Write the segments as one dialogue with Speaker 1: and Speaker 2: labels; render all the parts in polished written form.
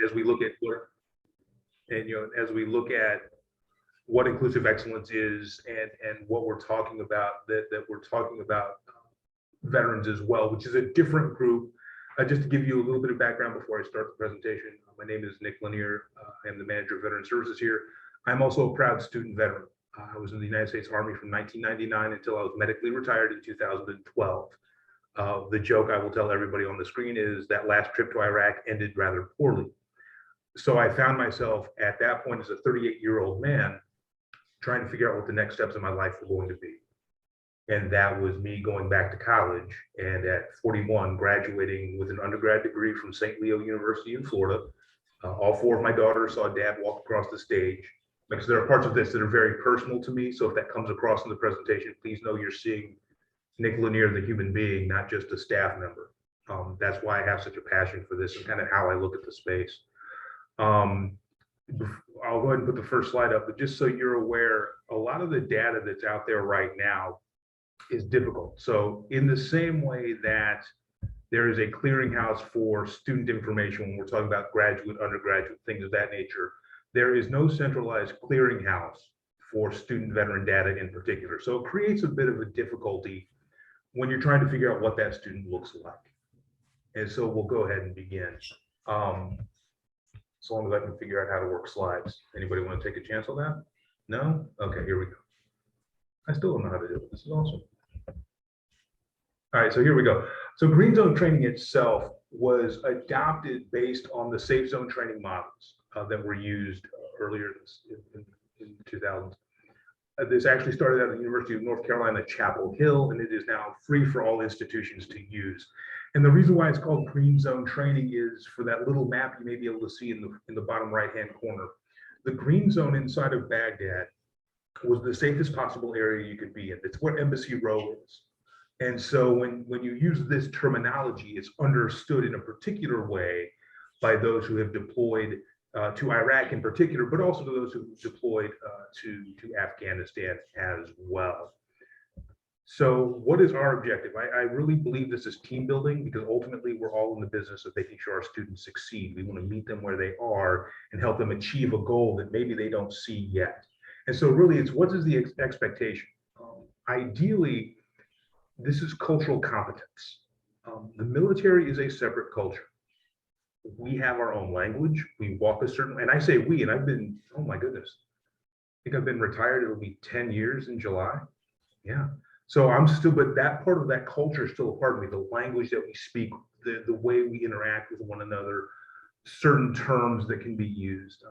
Speaker 1: as we look at what, and as we look at what inclusive excellence is, and what we're talking about, that we're talking about veterans as well, which is a different group. Just to give you a little bit of background before I start the presentation, my name is Nick Lanier. I am the manager of veteran services here. I'm also a proud student veteran. I was in the United States Army from 1999 until I was medically retired in 2012. The joke I will tell everybody on the screen is that last trip to Iraq ended rather poorly. So I found myself at that point as a 38-year-old man trying to figure out what the next steps in my life were going to be. And that was me going back to college, and at 41, graduating with an undergrad degree from St. Leo University in Florida. All four of my daughters saw Dad walk across the stage, because there are parts of this that are very personal to me. So if that comes across in the presentation, please know you're seeing Nick Lanier, the human being, not just a staff member. That's why I have such a passion for this and kind of how I look at the space. I'll go ahead and put the first slide up, but just so you're aware, a lot of the data that's out there right now is difficult. So in the same way that there is a clearinghouse for student information when we're talking about graduate, undergraduate, things of that nature, there is no centralized clearinghouse for student veteran data in particular. So it creates a bit of a difficulty when you're trying to figure out what that student looks like. And so we'll go ahead and begin. So long as I can figure out how to work slides. Anybody want to take a chance on that? No? Okay, here we go. I still don't know how to do it. This is awesome. All right, so here we go. So Green Zone training itself was adopted based on the safe zone training models that were used earlier in 2000s. This actually started at the University of North Carolina, Chapel Hill, and it is now free for all institutions to use. And the reason why it's called Green Zone training is for that little map you may be able to see in the bottom right-hand corner. The green zone inside of Baghdad was the safest possible area you could be in. It's where Embassy Row is. And so when you use this terminology, it's understood in a particular way by those who have deployed to Iraq in particular, but also to those who deployed to Afghanistan as well. So what is our objective? I really believe this is team building, because ultimately we're all in the business of making sure our students succeed. We want to meet them where they are and help them achieve a goal that maybe they don't see yet. And so really it's, what is the expectation? Ideally, this is cultural competence. The military is a separate culture. We have our own language. We walk a certain, and I say we, and I've been, oh my goodness, I think I've been retired. It'll be 10 years in July. Yeah. So I'm still, but that part of that culture is still a part of me. The language that we speak, the way we interact with one another, certain terms that can be used.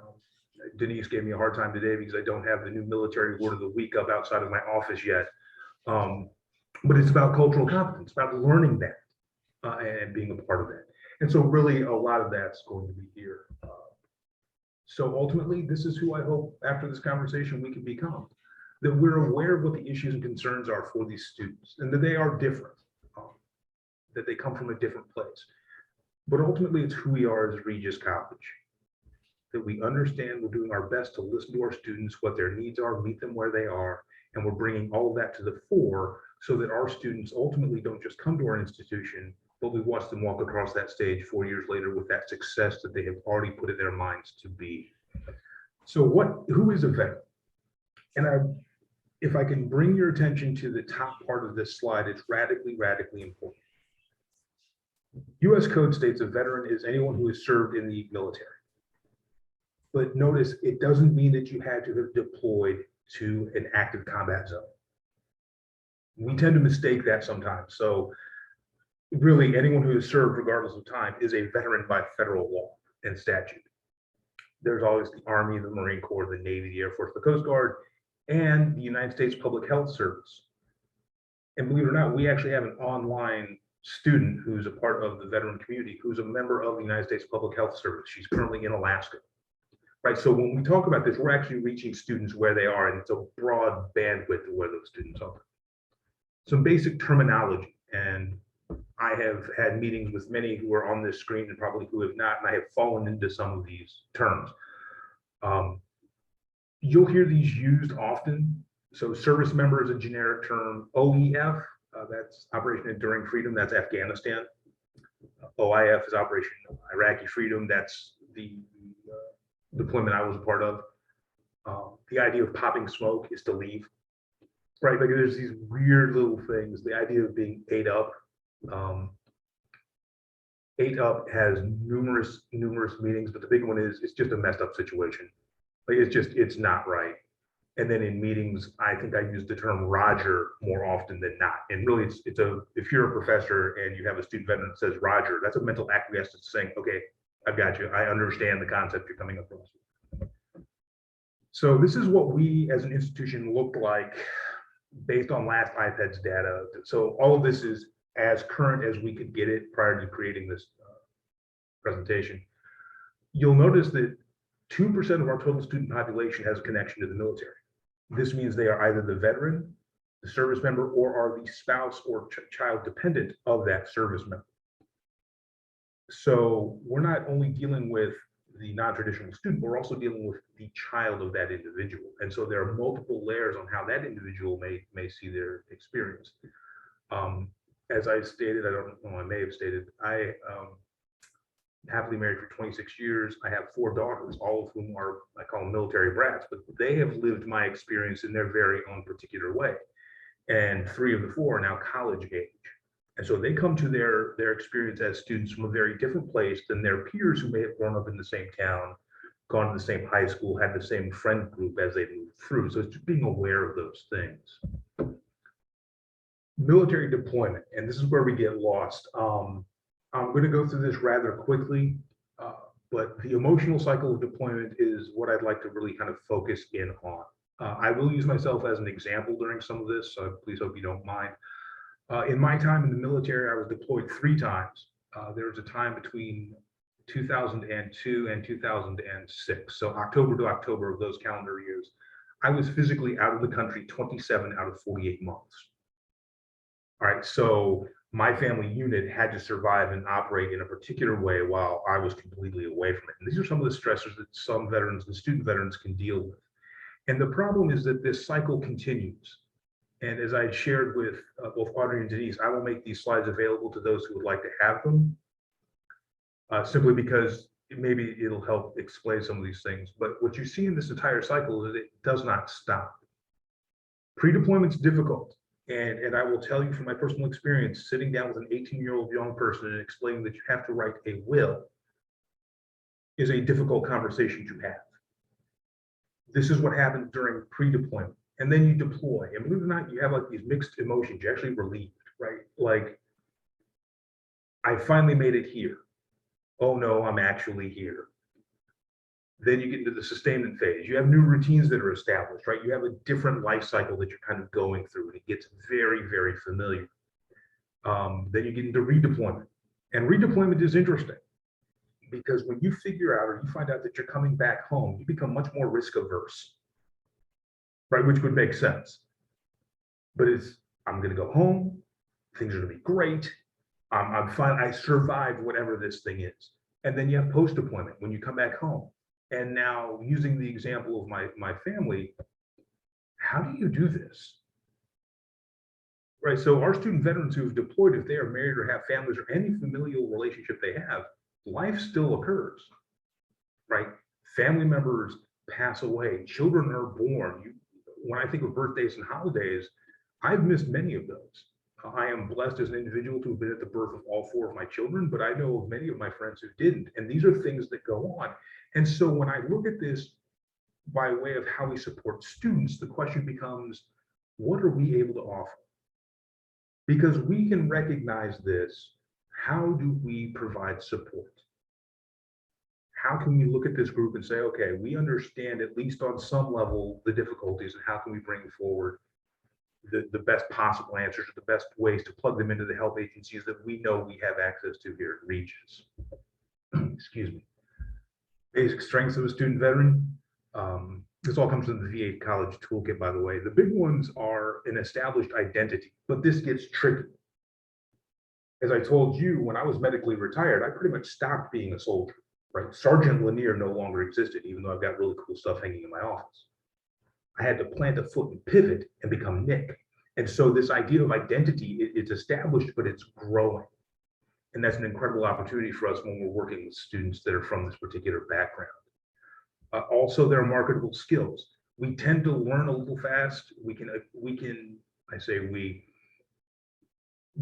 Speaker 1: Denise gave me a hard time today because I don't have the new military word of the week up outside of my office yet. But it's about cultural competence, about learning that and being a part of that. And so really a lot of that's going to be here. So ultimately, this is who I hope after this conversation we can become, that we're aware of what the issues and concerns are for these students and that they are different, that they come from a different place. But ultimately, it's who we are as Regis College, that we understand we're doing our best to listen to our students, what their needs are, meet them where they are, and we're bringing all of that to the fore so that our students ultimately don't just come to our institution, but we watch them walk across that stage 4 years later with that success that they have already put in their minds to be. So who is a veteran? And if I can bring your attention to the top part of this slide, it's radically, radically important. US Code states a veteran is anyone who has served in the military. But notice, it doesn't mean that you had to have deployed to an active combat zone. We tend to mistake that sometimes. So really, anyone who has served, regardless of time, is a veteran by federal law and statute. There's always the Army, the Marine Corps, the Navy, the Air Force, the Coast Guard, and the United States Public Health Service. And believe it or not, we actually have an online student who's a part of the veteran community, who's a member of the United States Public Health Service. She's currently in Alaska. Right, so when we talk about this, we're actually reaching students where they are, and it's a broad bandwidth of where those students are. Some basic terminology, and I have had meetings with many who are on this screen and probably who have not, and I have fallen into some of these terms. You'll hear these used often. So service member is a generic term. OEF, that's Operation Enduring Freedom, that's Afghanistan. OIF is Operation Iraqi Freedom, that's the deployment I was a part of, the idea of popping smoke is to leave, right? Like there's these weird little things. The idea of being ate up. Ate up has numerous meanings, but the big one is it's just a messed up situation. Like it's not right. And then in meetings, I think I use the term Roger more often than not. And really, if you're a professor and you have a student veteran that says Roger, that's a mental acquiescence saying, okay, I've got you. I understand the concept you're coming across. So this is what we as an institution looked like based on last IPEDS data. So all of this is as current as we could get it prior to creating this presentation. You'll notice that 2% of our total student population has a connection to the military. This means they are either the veteran, the service member, or are the spouse or child dependent of that service member. So we're not only dealing with the non-traditional student, but we're also dealing with the child of that individual. And so there are multiple layers on how that individual may see their experience. As I stated, I don't know, I may have stated, I happily married for 26 years. I have 4 daughters, all of whom are, I call them military brats, but they have lived my experience in their very own particular way. And 3 of the 4 are now college age. And so they come to their experience as students from a very different place than their peers who may have grown up in the same town, gone to the same high school, had the same friend group as they moved through. So it's just being aware of those things. Military deployment, and this is where we get lost. I'm going to go through this rather quickly, but the emotional cycle of deployment is what I'd like to really kind of focus in on. I will use myself as an example during some of this, so please hope you don't mind. In my time in the military, I was deployed 3 times. There was a time between 2002 and 2006, so October to October of those calendar years. I was physically out of the country 27 out of 48 months. All right, so my family unit had to survive and operate in a particular way while I was completely away from it. And these are some of the stressors that some veterans and student veterans can deal with. And the problem is that this cycle continues. And as I shared with both Audrey and Denise, I will make these slides available to those who would like to have them, simply because maybe it'll help explain some of these things. But what you see in this entire cycle is that it does not stop. Pre-deployment's difficult. And I will tell you from my personal experience, sitting down with an 18-year-old young person and explaining that you have to write a will is a difficult conversation to have. This is what happens during pre-deployment. And then you deploy. And believe it or not, you have like these mixed emotions. You're actually relieved, right? Like, I finally made it here. Oh no, I'm actually here. Then you get into the sustainment phase. You have new routines that are established, right? You have a different life cycle that you're kind of going through, and it gets very, very familiar. Then you get into redeployment. And redeployment is interesting because when you figure out or you find out that you're coming back home, you become much more risk averse, right? Which would make sense. But I'm going to go home. Things are going to be great. I'm fine. I survived whatever this thing is. And then you have post-deployment when you come back home. And now, using the example of my family, how do you do this? Right, so our student veterans who have deployed, if they are married or have families or any familial relationship they have, life still occurs, right? Family members pass away, children are born. When I think of birthdays and holidays, I've missed many of those. I am blessed as an individual to have been at the birth of all 4 of my children, but I know of many of my friends who didn't. And these are things that go on. And so when I look at this by way of how we support students, the question becomes, what are we able to offer? Because we can recognize this, how do we provide support? How can we look at this group and say, okay, we understand at least on some level the difficulties, and how can we bring forward the best possible answers, or the best ways to plug them into the health agencies that we know we have access to here at Regis. Excuse me. Basic strengths of a student veteran. This all comes from the VA College Toolkit, by the way. The big ones are an established identity, but this gets tricky. As I told you, when I was medically retired, I pretty much stopped being a soldier, right? Sergeant Lanier no longer existed, even though I've got really cool stuff hanging in my office. I had to plant a foot and pivot and become Nick. And so this idea of identity, it's established, but it's growing. And that's an incredible opportunity for us when we're working with students that are from this particular background. Also, there are marketable skills. We tend to learn a little fast. We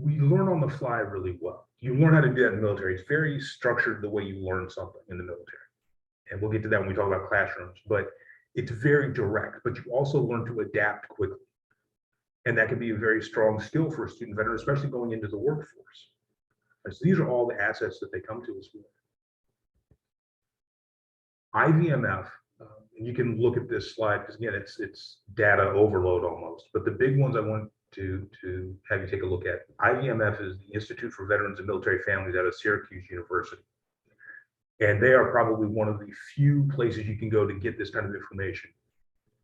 Speaker 1: learn on the fly really well. You learn how to do that in the military. It's very structured the way you learn something in the military. And we'll get to that when we talk about classrooms, but it's very direct, but you also learn to adapt quickly. And that can be a very strong skill for a student veteran, especially going into the workforce. So these are all the assets that they come to us with. IVMF, and you can look at this slide because again, it's data overload almost, but the big ones I want to have you take a look at. IVMF is the Institute for Veterans and Military Families out of Syracuse University. And they are probably one of the few places you can go to get this kind of information.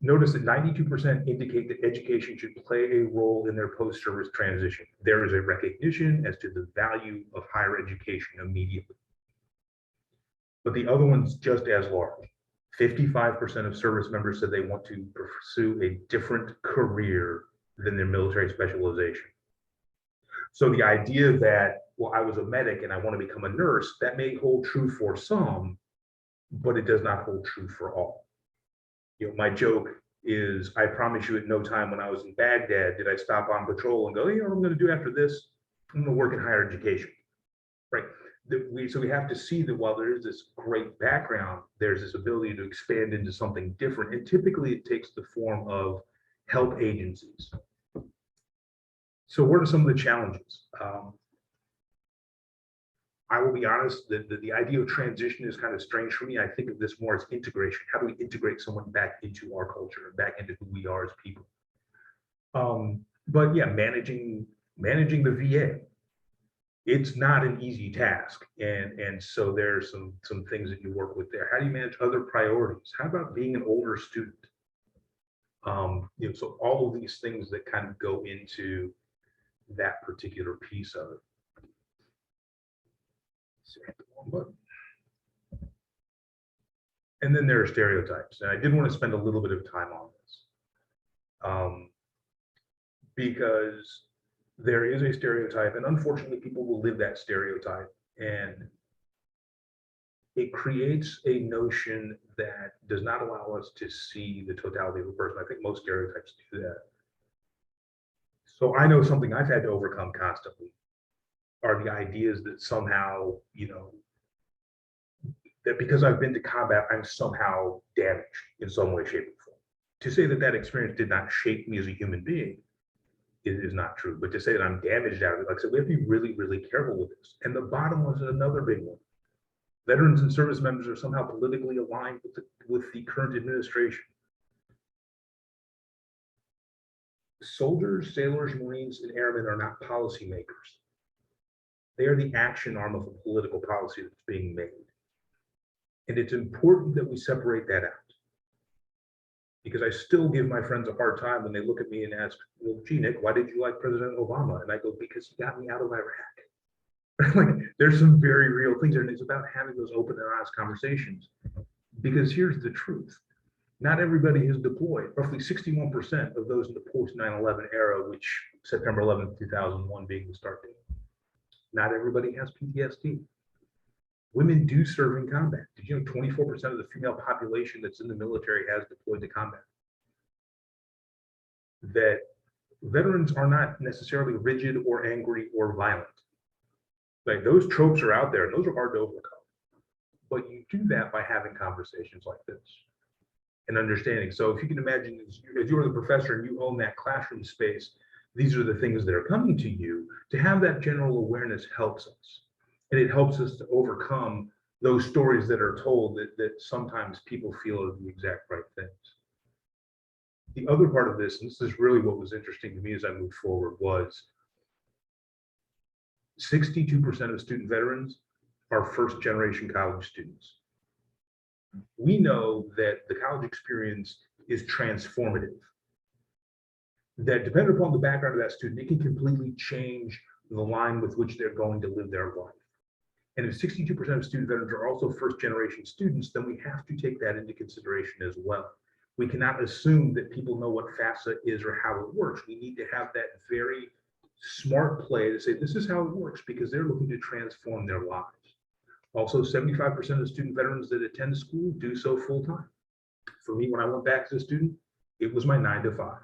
Speaker 1: Notice that 92% indicate that education should play a role in their post-service transition. There is a recognition as to the value of higher education immediately. But the other one's just as large. 55% of service members said they want to pursue a different career than their military specialization. So the idea that, well, I was a medic and I want to become a nurse, that may hold true for some, but it does not hold true for all. You know, my joke is, I promise you at no time when I was in Baghdad did I stop on patrol and go, you know what I'm going to do after this? I'm going to work in higher education, right? So we have to see that while there is this great background, there's this ability to expand into something different. And typically it takes the form of help agencies. So what are some of the challenges? I will be honest, the idea of transition is kind of strange for me. I think of this more as integration. How do we integrate someone back into our culture, back into who we are as people? But yeah, managing the VA, it's not an easy task. And so there's some things that you work with there. How do you manage other priorities? How about being an older student? You know, so all of these things that kind of go into that particular piece of it. And then there are stereotypes, and I did want to spend a little bit of time on this because there is a stereotype, and unfortunately people will live that stereotype, and it creates a notion that does not allow us to see the totality of a person. I think most stereotypes do that. So I know something I've had to overcome constantly are the ideas that somehow, you know, that because I've been to combat, I'm somehow damaged in some way, shape, or form. To say that that experience did not shape me as a human being is not true. But to say that I'm damaged out of it, like I said, we have to be really, really careful with this. And the bottom was another big one. Veterans and service members are somehow politically aligned with the current administration. Soldiers, sailors, Marines, and airmen are not policymakers. They are the action arm of a political policy that's being made. And it's important that we separate that out. Because I still give my friends a hard time when they look at me and ask, well, gee, Nick, why did you like President Obama? And I go, because he got me out of Iraq. Like, there's some very real things there, and it's about having those open and honest conversations. Because here's the truth. Not everybody is deployed. Roughly 61% of those in the post 9/11 era, which September 11th, 2001 being the start date. Not everybody has PTSD. Women do serve in combat. Did you know 24% of the female population that's in the military has deployed to combat? That veterans are not necessarily rigid or angry or violent. Like, those tropes are out there and those are hard to overcome. But you do that by having conversations like this and understanding. So if you can imagine, as you're the professor and you own that classroom space, these are the things that are coming to you. To have that general awareness helps us. And it helps us to overcome those stories that are told that sometimes people feel are the exact right things. The other part of this, and this is really what was interesting to me as I moved forward, was 62% of student veterans are first generation college students. We know that the college experience is transformative. That depending upon the background of that student, it can completely change the line with which they're going to live their life. And if 62% of student veterans are also first generation students, then we have to take that into consideration as well. We cannot assume that people know what FAFSA is or how it works. We need to have that very smart play to say this is how it works because they're looking to transform their lives. Also, 75% of student veterans that attend school do so full time. For me, when I went back as a student, it was my 9 to 5.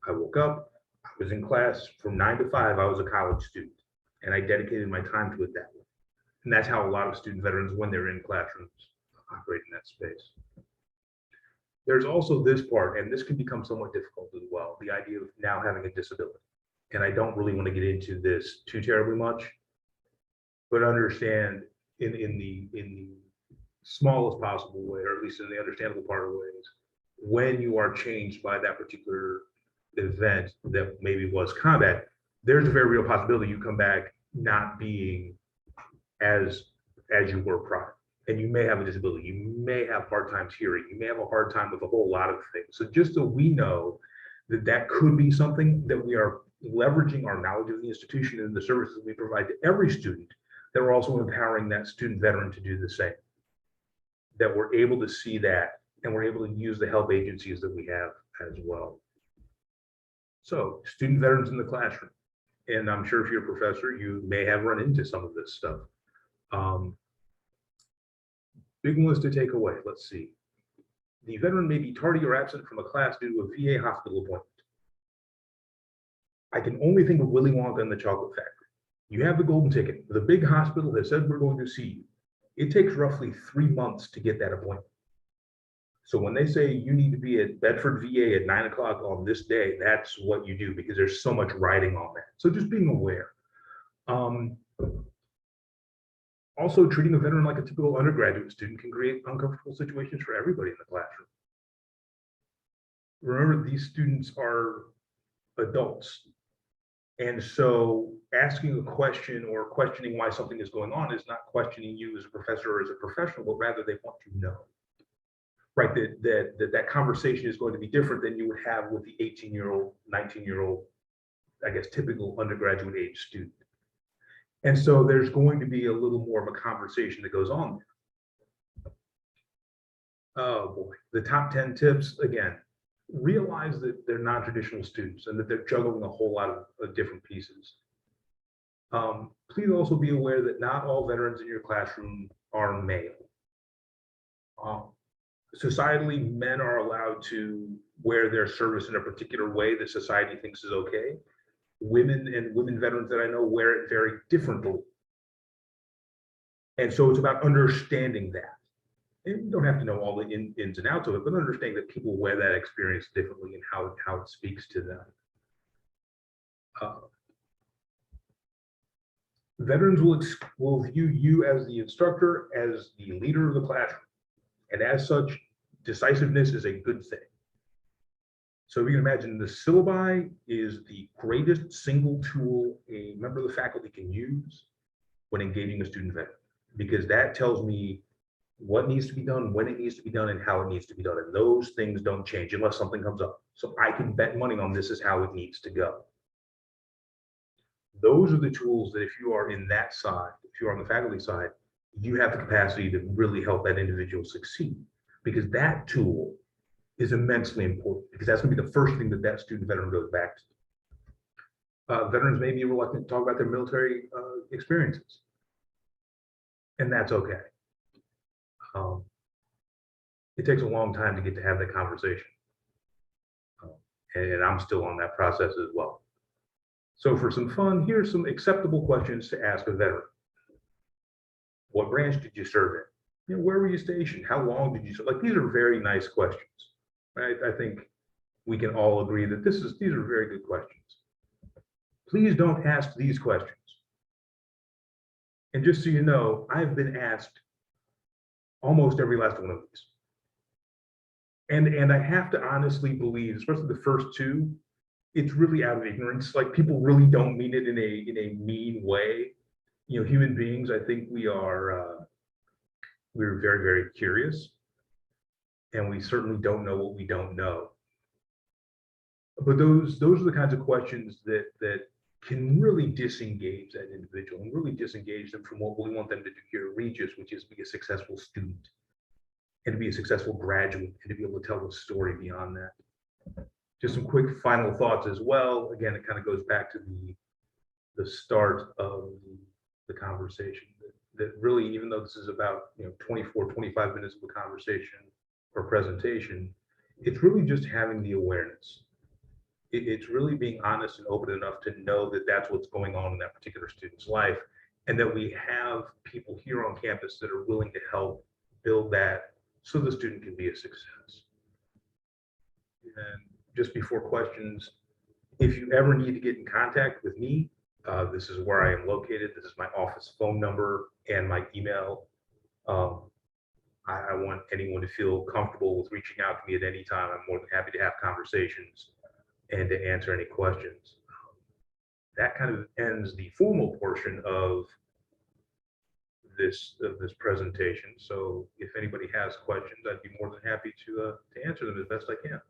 Speaker 1: I woke up, I was in class from 9 to 5, I was a college student, and I dedicated my time to it that way. And that's how a lot of student veterans, when they're in classrooms, operate in that space. There's also this part, and this can become somewhat difficult as well, the idea of now having a disability. And I don't really want to get into this too terribly much, but understand in the smallest possible way, or at least in the understandable part of ways, when you are changed by that particular event that maybe was combat, there's a very real possibility you come back not being as you were prior. And you may have a disability, you may have hard times hearing, you may have a hard time with a whole lot of things. So just so we know that that could be something that we are leveraging our knowledge of the institution and the services we provide to every student, that we're also empowering that student veteran to do the same. That we're able to see that, and we're able to use the help agencies that we have as well. So student veterans in the classroom, and I'm sure if you're a professor, you may have run into some of this stuff. Big ones to take away, let's see. The veteran may be tardy or absent from a class due to a VA hospital appointment. I can only think of Willy Wonka and the Chocolate Factory. You have the golden ticket. The big hospital has said we're going to see you. It takes roughly 3 months to get that appointment. So when they say you need to be at Bedford VA at 9 o'clock on this day, that's what you do because there's so much riding on that. So just being aware. Also, treating a veteran like a typical undergraduate student can create uncomfortable situations for everybody in the classroom. Remember, these students are adults. And so asking a question or questioning why something is going on is not questioning you as a professor or as a professional, but rather they want to know. Right, that conversation is going to be different than you would have with the 18-year-old, 19-year-old, I guess, typical undergraduate age student. And so there's going to be a little more of a conversation that goes on there. Oh boy, the top 10 tips, again, realize that they're non-traditional students and that they're juggling a whole lot of different pieces. Please also be aware that not all veterans in your classroom are male. Societally, men are allowed to wear their service in a particular way that society thinks is okay. Women and women veterans that I know wear it very differently. And so it's about understanding that. And you don't have to know all the ins and outs of it, but understanding that people wear that experience differently and how it speaks to them. Veterans will view you as the instructor, as the leader of the classroom. And as such, decisiveness is a good thing. So if you can imagine, the syllabi is the greatest single tool a member of the faculty can use when engaging a student veteran, because that tells me what needs to be done, when it needs to be done, and how it needs to be done. And those things don't change unless something comes up. So I can bet money on this is how it needs to go. Those are the tools that if you are in that side, if you're on the faculty side, you have the capacity to really help that individual succeed, because that tool is immensely important, because that's going to be the first thing that student veteran goes back to. Veterans may be reluctant to talk about their military experiences, and that's okay. It takes a long time to get to have that conversation, and I'm still on that process as well. So for some fun, here's some acceptable questions to ask a veteran. What branch did you serve in? You know, where were you stationed? How long did you serve? Like, these are very nice questions. Right? I think we can all agree that these are very good questions. Please don't ask these questions. And just so you know, I've been asked almost every last one of these. And I have to honestly believe, especially the first two, it's really out of ignorance. Like, people really don't mean it in a mean way. You know, human beings, I think we're very, very curious, and we certainly don't know what we don't know. But those are the kinds of questions that can really disengage that individual and really disengage them from what we want them to do here at Regis, which is be a successful student and to be a successful graduate and to be able to tell the story beyond that. Just some quick final thoughts as well. Again, it kind of goes back to the start of the conversation. That really, even though this is about 24, 25 minutes of a conversation or presentation, it's really just having the awareness. It's really being honest and open enough to know that that's what's going on in that particular student's life, and that we have people here on campus that are willing to help build that so the student can be a success. And just before questions, if you ever need to get in contact with me, this is where I am located. This is my office phone number and my email. I want anyone to feel comfortable with reaching out to me at any time. I'm more than happy to have conversations and to answer any questions. That kind of ends the formal portion of this presentation. So if anybody has questions, I'd be more than happy to answer them as best I can.